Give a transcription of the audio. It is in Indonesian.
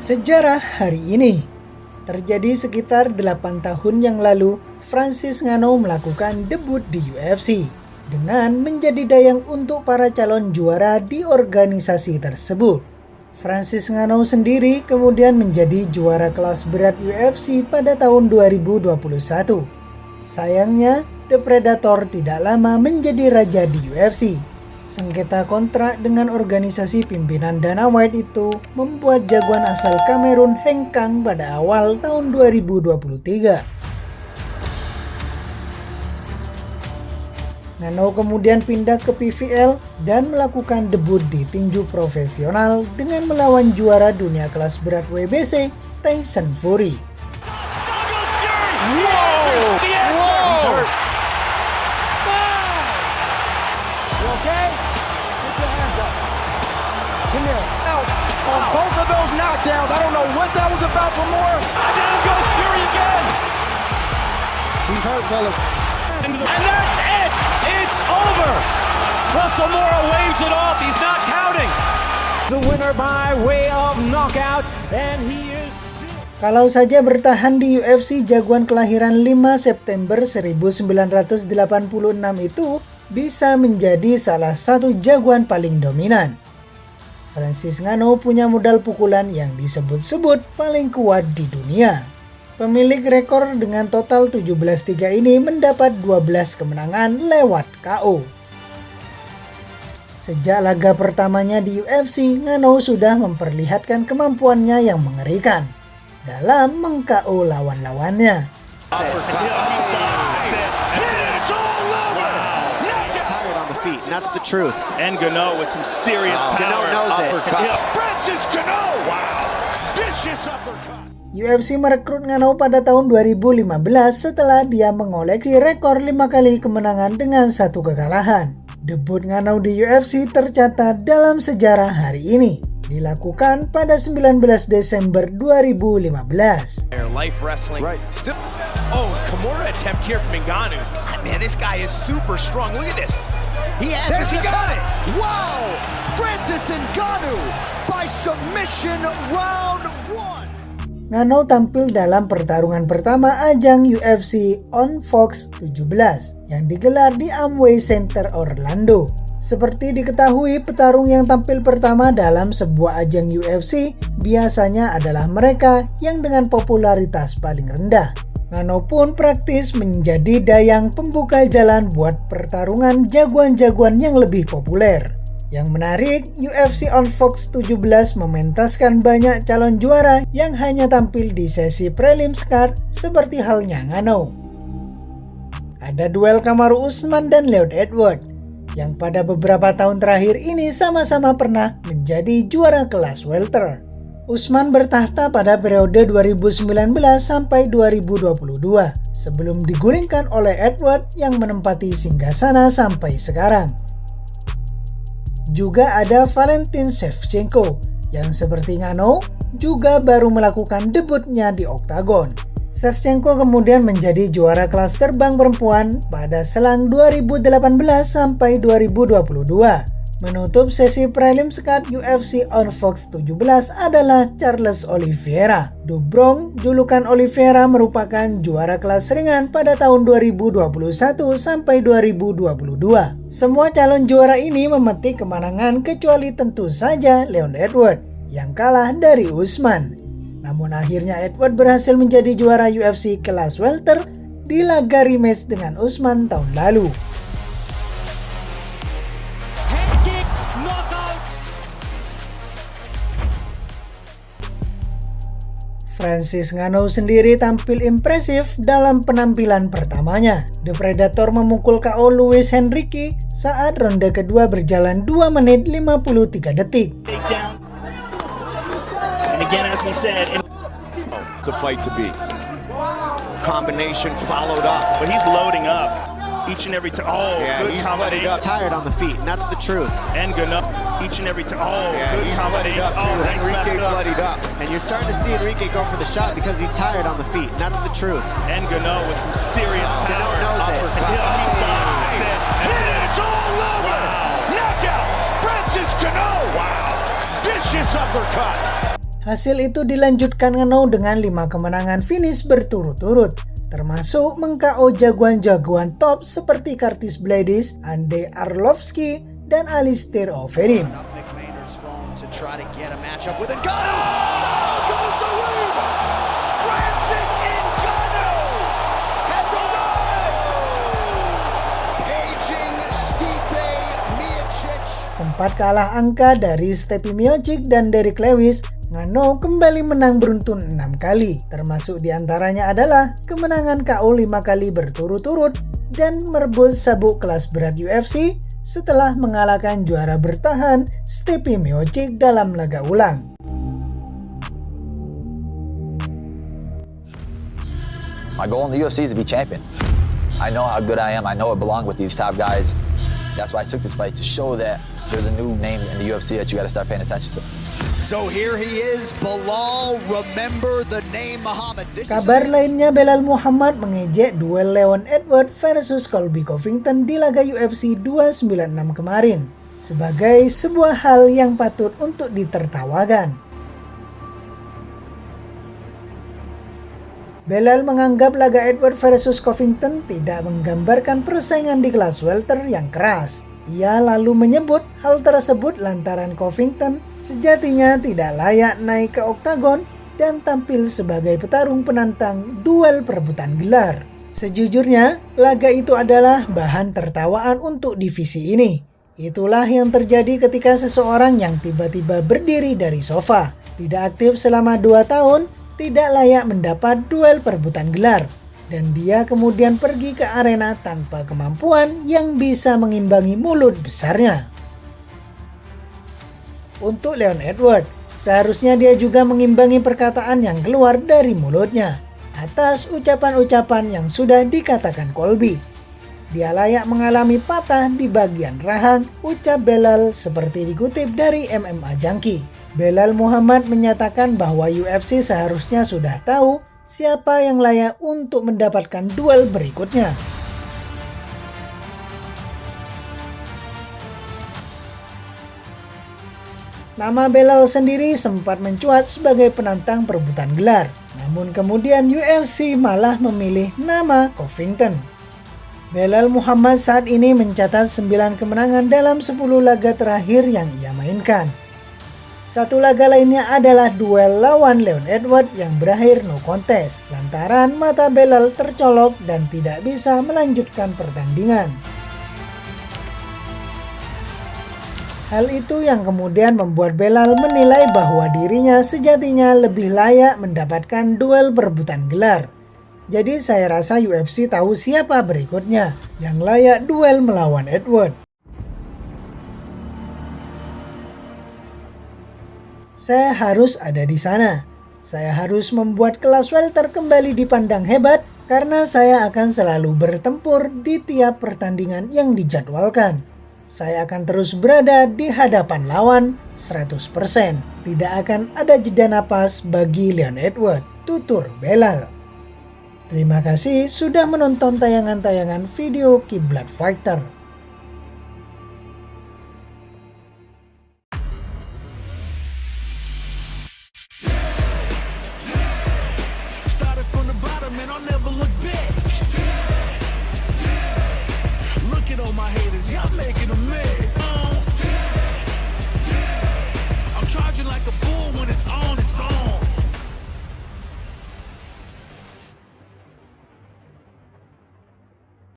Sejarah hari ini terjadi sekitar 8 tahun yang lalu. Francis Ngannou melakukan debut di UFC dengan menjadi dayang untuk para calon juara di organisasi tersebut. Francis Ngannou sendiri kemudian menjadi juara kelas berat UFC pada tahun 2021. Sayangnya, The Predator tidak lama menjadi raja di UFC. Sengketa kontrak dengan organisasi pimpinan Dana White itu membuat jagoan asal Kamerun hengkang pada awal tahun 2023. Ngannou kemudian pindah ke PFL dan melakukan debut di tinju profesional dengan melawan juara dunia kelas berat WBC, Tyson Fury. Both of those knockdowns, I don't know what that was about for more. Down goes Fury again. He's hurt, fellas. And that's it. It's over. Russell Mora waves it off. He's not counting. The winner by way of knockout, and he is still... Kalau saja bertahan di UFC, jagoan kelahiran 5 September 1986 itu bisa menjadi salah satu jagoan paling dominan. Francis Ngannou punya modal pukulan yang disebut-sebut paling kuat di dunia. Pemilik rekor dengan total 17-3 ini mendapat 12 kemenangan lewat KO. Sejak laga pertamanya di UFC, Ngannou sudah memperlihatkan kemampuannya yang mengerikan dalam meng-KO lawan-lawannya. That's the truth. And Ngannou with some serious power. Ngannou knows it. Francis Ngannou. Wow. Vicious uppercut. UFC merekrut Ngannou pada tahun 2015 setelah dia mengoleksi rekor 5 kali kemenangan dengan 1 kekalahan. Debut Ngannou di UFC tercatat dalam sejarah hari ini. Dilakukan pada 19 Desember 2015. Life wrestling. Right. Still. Oh, Kimura attempt here from Ngannou. Man, this guy is super strong. Look at this. He has He got it. Wow! Francis Ngannou by submission round 1. Ngannou tampil dalam pertarungan pertama ajang UFC on Fox 17 yang digelar di Amway Center Orlando. Seperti diketahui, petarung yang tampil pertama dalam sebuah ajang UFC biasanya adalah mereka yang dengan popularitas paling rendah. Ngannou pun praktis menjadi dayang pembuka jalan buat pertarungan jagoan-jagoan yang lebih populer. Yang menarik, UFC on Fox 17 mementaskan banyak calon juara yang hanya tampil di sesi prelims card seperti halnya Ngannou. Ada duel Kamaru Usman dan Leon Edwards yang pada beberapa tahun terakhir ini sama-sama pernah menjadi juara kelas welter. Usman bertahta pada periode 2019 sampai 2022 sebelum digulingkan oleh Edward yang menempati singgasana sampai sekarang. Juga ada Valentin Shevchenko yang seperti Ngannou juga baru melakukan debutnya di oktagon. Shevchenko kemudian menjadi juara kelas terbang perempuan pada selang 2018 sampai 2022. Menutup sesi prelims card UFC on Fox 17 adalah Charles Oliveira. Dubrong, julukan Oliveira merupakan juara kelas ringan pada tahun 2021 sampai 2022. Semua calon juara ini memetik kemenangan kecuali tentu saja Leon Edwards yang kalah dari Usman. Namun akhirnya Edwards berhasil menjadi juara UFC kelas welter di laga rematch dengan Usman tahun lalu. Francis Ngannou sendiri tampil impresif dalam penampilan pertamanya. The Predator memukul KO Luis Henrique saat ronde kedua berjalan 2 menit 53 detik. And again, as we said, The fight to be. Combination followed up. but he's loading up each and every time. Oh, Yeah, good he's bloodied combination. up, tired on the feet, and that's the truth. And Ngannou each and every time. Oh, Yeah, good he's bloodied combination. up too. Oh, nice Enrique left hook. bloodied up. And you're starting to see Enrique go for the shot because he's tired on the feet, and that's the truth. And Ngannou with some serious power. Ngannou knows it. Uppercut. He's got it. That's it. That's it. It's all over. Wow. Knockout. Francis Ngannou. Wow. Vicious uppercut. Hasil itu dilanjutkan Ngannou dengan 5 kemenangan finish berturut-turut, termasuk meng-KO jagoan-jagoan top seperti Curtis Blaydes, Andrei Arlovski, dan Alistair Overeem. Sempat kalah angka dari Stipe Miocic dan Derrick Lewis, Ngannou kembali menang beruntun 6 kali, termasuk diantaranya adalah kemenangan KO 5 kali berturut-turut dan merebut sabuk kelas berat UFC setelah mengalahkan juara bertahan Stipe Miocic dalam laga ulang. My goal in the UFC is to be champion. I know how good I am. I know I belong with these top guys. That's why I took this fight, to show that there's a new name in the UFC that you got to start paying attention to. So here he is, Belal. Remember the name Muhammad. Kabar lainnya, Belal Muhammad mengejek duel Leon Edwards versus Colby Covington di laga UFC 296 kemarin sebagai sebuah hal yang patut untuk ditertawakan. Belal menganggap laga Edwards versus Covington tidak menggambarkan persaingan di kelas welter yang keras. Ia lalu menyebut hal tersebut lantaran Covington sejatinya tidak layak naik ke oktagon dan tampil sebagai petarung penantang duel perebutan gelar. Sejujurnya, laga itu adalah bahan tertawaan untuk divisi ini. Itulah yang terjadi ketika seseorang yang tiba-tiba berdiri dari sofa, tidak aktif selama 2 tahun, tidak layak mendapat duel perebutan gelar, dan dia kemudian pergi ke arena tanpa kemampuan yang bisa mengimbangi mulut besarnya. Untuk Leon Edwards, seharusnya dia juga mengimbangi perkataan yang keluar dari mulutnya atas ucapan-ucapan yang sudah dikatakan Colby. Dia layak mengalami patah di bagian rahang, ucap Belal seperti dikutip dari MMA Junkie. Belal Muhammad menyatakan bahwa UFC seharusnya sudah tahu siapa yang layak untuk mendapatkan duel berikutnya. Nama Belal sendiri sempat mencuat sebagai penantang perebutan gelar, namun kemudian UFC malah memilih nama Covington. Belal Muhammad saat ini mencatat 9 kemenangan dalam 10 laga terakhir yang ia mainkan. Satu laga lainnya adalah duel lawan Leon Edwards yang berakhir no contest lantaran mata Belal tercolok dan tidak bisa melanjutkan pertandingan. Hal itu yang kemudian membuat Belal menilai bahwa dirinya sejatinya lebih layak mendapatkan duel perebutan gelar. Jadi saya rasa UFC tahu siapa berikutnya yang layak duel melawan Edwards. Saya harus ada di sana. Saya harus membuat kelas welter kembali dipandang hebat karena saya akan selalu bertempur di tiap pertandingan yang dijadwalkan. Saya akan terus berada di hadapan lawan 100%. Tidak akan ada jeda napas bagi Leon Edwards, tutur Belal. Terima kasih sudah menonton tayangan-tayangan video Kiblat Fighter. Charging like a bull when it's on, it's on.